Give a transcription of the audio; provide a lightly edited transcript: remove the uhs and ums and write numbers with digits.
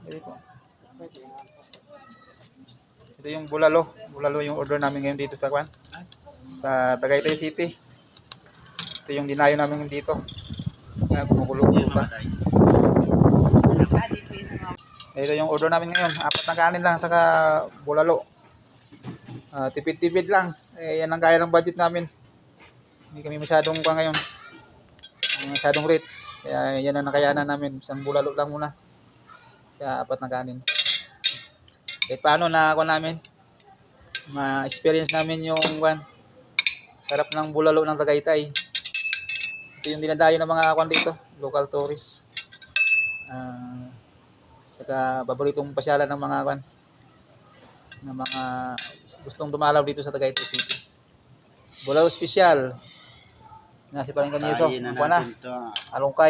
Ito. Ito yung bulalo. Bulalo yung order namin ngayon dito sa Kwan. Sa Tagaytay City. Ito yung dinayo namin dito. Kumukulo pa. Ito yung order namin ngayon. 4 na kanin lang saka bulalo. Tipid-tipid lang. Yan ang kaya ng budget namin. Hindi kami masyadong pa ngayon. Masyadong rich. Kaya yan ang nakayanan namin. Isang bulalo lang muna. Kaya 4 na kanin. Kahit paano nakakuha namin. Ma-experience namin yung sarap ng bulalo ng Tagaytay. Ito yung dinadayo ng mga kwan dito. Local tourists. Saka paboritong pasyalan ng mga kwan. Ng mga gustong dumalaw dito sa Tagaytay City. Bulalo special. Nasi paling kanyiso. Ang kwan na. Alungkay.